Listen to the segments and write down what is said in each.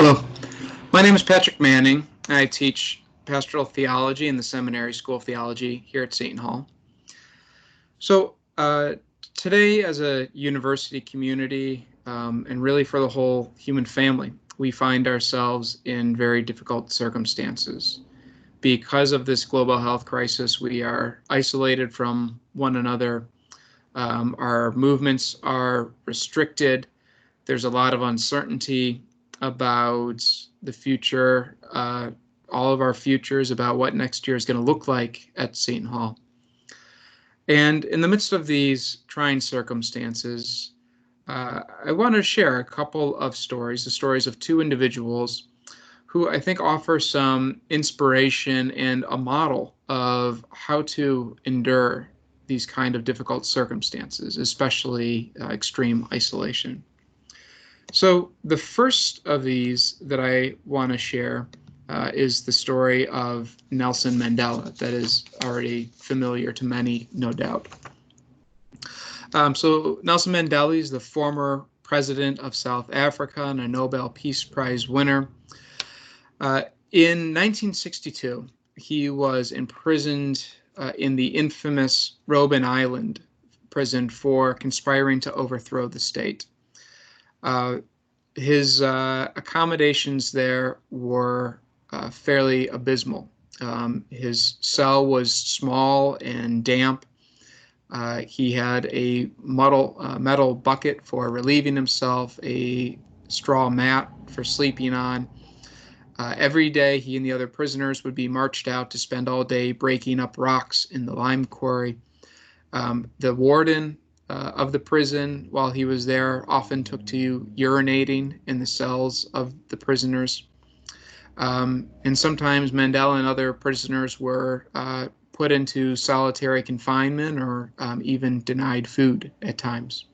Hello, my name is Patrick Manning. I teach pastoral theology in the Seminary School of Theology here at Seton Hall. So today, as a university community, and really for the whole human family, we find ourselves in very difficult circumstances. Because of this global health crisis, we are isolated from one another. Our movements are restricted. There's a lot of uncertainty about the future, all of our futures, about what next year is going to look like at Seton Hall. And in the midst of these trying circumstances, I want to share a couple of stories, the stories of two individuals who I think offer some inspiration and a model of how to endure these kind of difficult circumstances, especially extreme isolation. So the first of these that I want to share is the story of Nelson Mandela, that is already familiar to many, no doubt. So Nelson Mandela is the former president of South Africa and a Nobel Peace Prize winner. In 1962, he was imprisoned in the infamous Robben Island prison for conspiring to overthrow the state. His accommodations there were fairly abysmal. His cell was small and damp. He had a metal bucket for relieving himself, a straw mat for sleeping on. Every day, he and the other prisoners would be marched out to spend all day breaking up rocks in the lime quarry. The warden of the prison, while he was there, often took to urinating in the cells of the prisoners. And sometimes Mandela and other prisoners were put into solitary confinement or even denied food at times.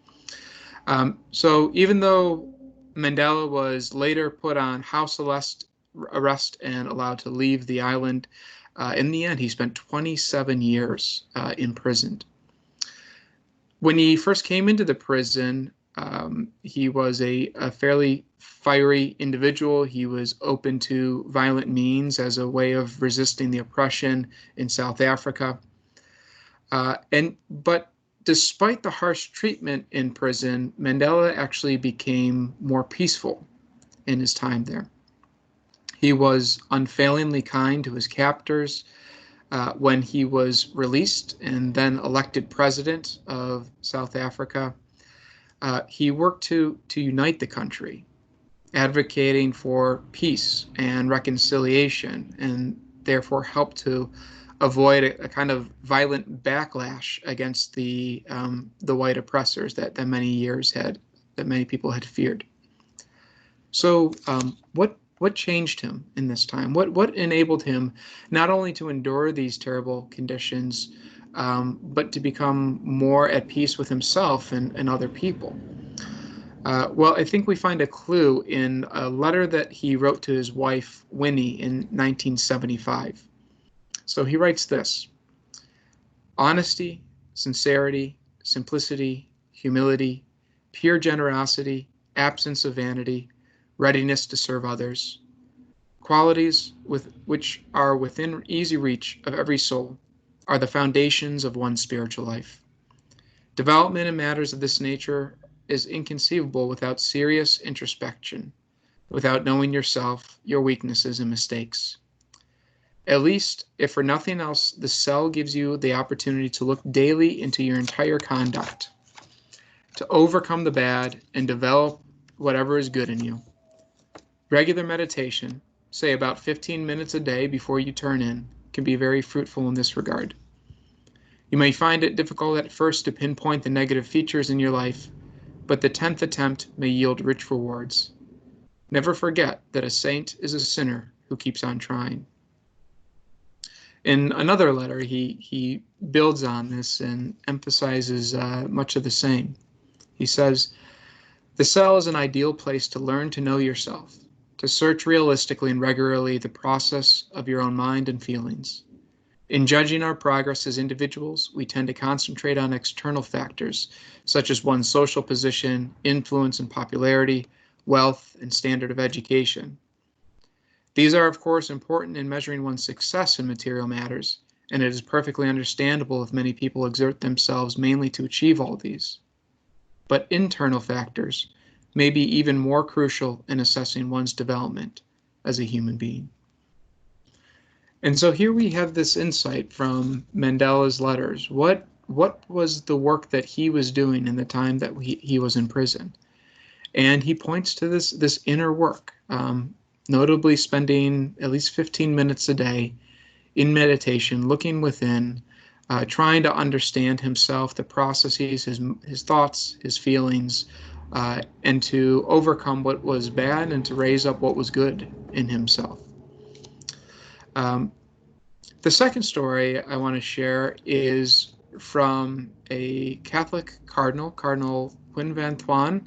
So even though Mandela was later put on house arrest and allowed to leave the island, in the end, he spent 27 years imprisoned. When he first came into the prison, he was a fairly fiery individual. He was open to violent means as a way of resisting the oppression in South Africa. But despite the harsh treatment in prison, Mandela actually became more peaceful in his time there. He was unfailingly kind to his captors. When he was released and then elected president of South Africa, he worked to unite the country, advocating for peace and reconciliation, and therefore helped to avoid a kind of violent backlash against the white oppressors that many people had feared. So what changed him in this time? What enabled him not only to endure these terrible conditions, but to become more at peace with himself and other people? Well, I think we find a clue in a letter that he wrote to his wife, Winnie, in 1975. So he writes this: honesty, sincerity, simplicity, humility, pure generosity, absence of vanity, readiness to serve others, qualities which are within easy reach of every soul, are the foundations of one's spiritual life. Development in matters of this nature is inconceivable without serious introspection, without knowing yourself, your weaknesses and mistakes. At least, if for nothing else, the cell gives you the opportunity to look daily into your entire conduct, to overcome the bad and develop whatever is good in you. Regular meditation, say about 15 minutes a day before you turn in, can be very fruitful in this regard. You may find it difficult at first to pinpoint the negative features in your life, but the 10th attempt may yield rich rewards. Never forget that a saint is a sinner who keeps on trying. In another letter, he builds on this and emphasizes much of the same. He says, the cell is an ideal place to learn to know yourself, to search realistically and regularly the process of your own mind and feelings. In judging our progress as individuals, we tend to concentrate on external factors, such as one's social position, influence, and popularity, wealth, and standard of education. These are, of course, important in measuring one's success in material matters, and it is perfectly understandable if many people exert themselves mainly to achieve all these. But internal factors may be even more crucial in assessing one's development as a human being. And so here we have this insight from Mandela's letters. What was the work that he was doing in the time that he was in prison? And he points to this inner work, notably spending at least 15 minutes a day in meditation, looking within, trying to understand himself, the processes, his thoughts, his feelings, and to overcome what was bad and to raise up what was good in himself. The second story I want to share is from a Catholic cardinal, Cardinal Nguyen.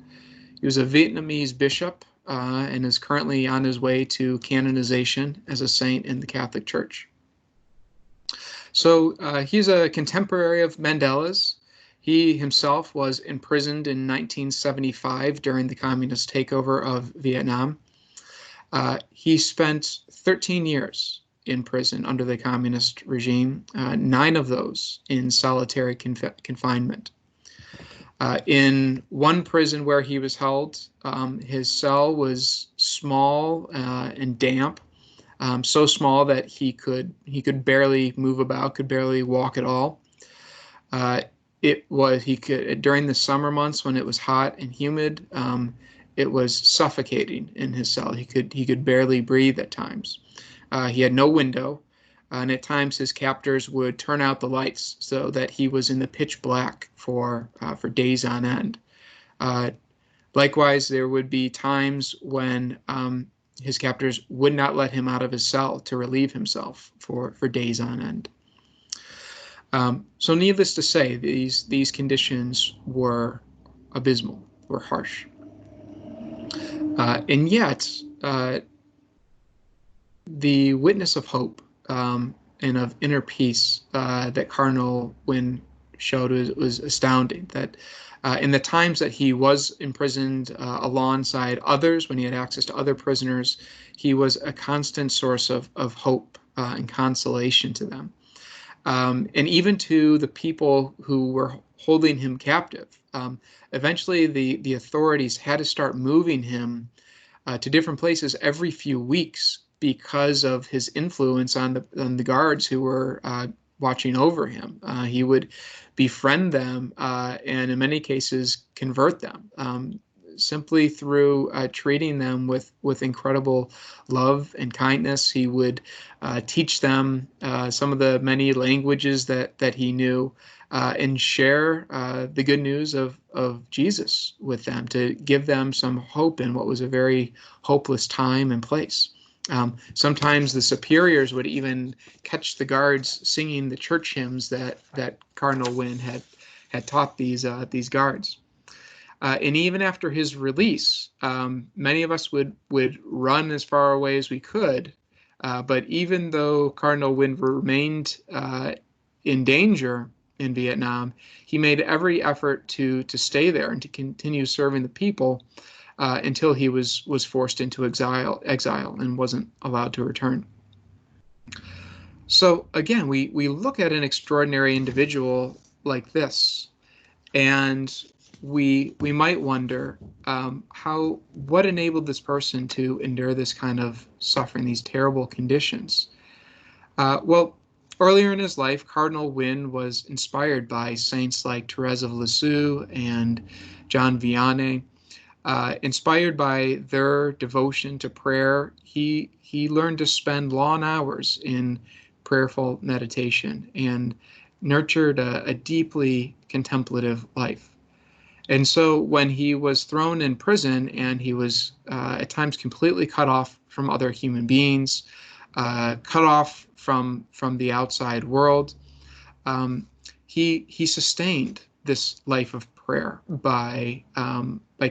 He was a Vietnamese bishop and is currently on his way to canonization as a saint in the Catholic Church. So he's a contemporary of Mandela's. He himself was imprisoned in 1975 during the communist takeover of Vietnam. He spent 13 years in prison under the communist regime, 9 of those in solitary confinement. In one prison where he was held, his cell was small and damp, so small that he could barely move about, could barely walk at all. During the summer months when it was hot and humid, it was suffocating in his cell. He could barely breathe at times. He had no window, and at times his captors would turn out the lights so that he was in the pitch black for days on end. Likewise, there would be times when his captors would not let him out of his cell to relieve himself for days on end. So needless to say, these conditions were abysmal, were harsh. And yet, the witness of hope and of inner peace that Cardinal Nguyen showed was astounding. That in the times that he was imprisoned alongside others, when he had access to other prisoners, he was a constant source of hope and consolation to them. And even to the people who were holding him captive. Eventually, the authorities had to start moving him to different places every few weeks because of his influence on the guards who were watching over him. He would befriend them and in many cases convert them simply through treating them with incredible love and kindness. He would teach them some of the many languages that he knew and share the good news of Jesus with them, to give them some hope in what was a very hopeless time and place. Sometimes the superiors would even catch the guards singing the church hymns that Cardinal Nguyen had taught these guards. And even after his release, many of us would run as far away as we could. But even though Cardinal Nguyen remained in danger in Vietnam, he made every effort to stay there and to continue serving the people until he was forced into exile and wasn't allowed to return. So again, we look at an extraordinary individual like this, and we might wonder what enabled this person to endure this kind of suffering, these terrible conditions. Well, earlier in his life, Cardinal Nguyen was inspired by saints like Therese of Lisieux and John Vianney. Inspired by their devotion to prayer, he learned to spend long hours in prayerful meditation and nurtured a deeply contemplative life. And so when he was thrown in prison and he was at times completely cut off from other human beings, cut off from the outside world, he sustained this life of prayer by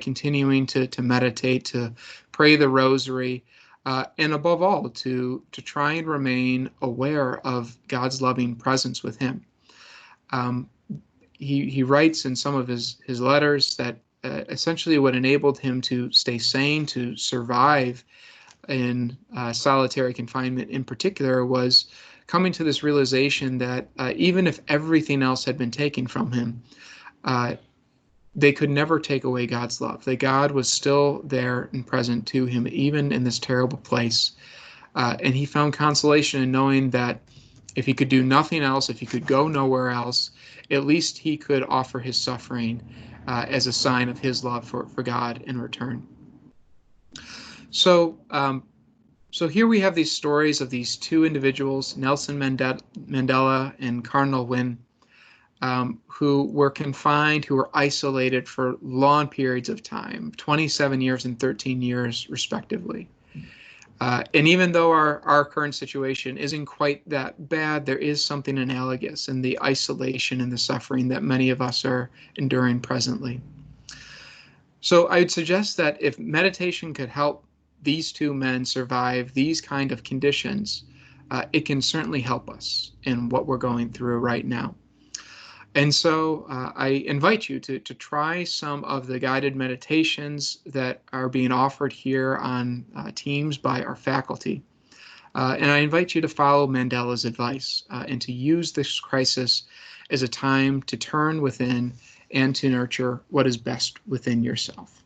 continuing to meditate, to pray the rosary, and above all, to try and remain aware of God's loving presence with him. He writes in some of his letters that essentially what enabled him to stay sane, to survive in solitary confinement in particular, was coming to this realization that even if everything else had been taken from him, they could never take away God's love. That God was still there and present to him, even in this terrible place. And he found consolation in knowing that if he could do nothing else, if he could go nowhere else, at least he could offer his suffering as a sign of his love for God in return. So, so here we have these stories of these two individuals, Nelson Mandela and Cardinal Nguyen, who were confined, who were isolated for long periods of time, 27 years and 13 years respectively. And even though our current situation isn't quite that bad, there is something analogous in the isolation and the suffering that many of us are enduring presently. So I would suggest that if meditation could help these two men survive these kind of conditions, it can certainly help us in what we're going through right now. And so I invite you to try some of the guided meditations that are being offered here on Teams by our faculty. And I invite you to follow Mandela's advice and to use this crisis as a time to turn within and to nurture what is best within yourself.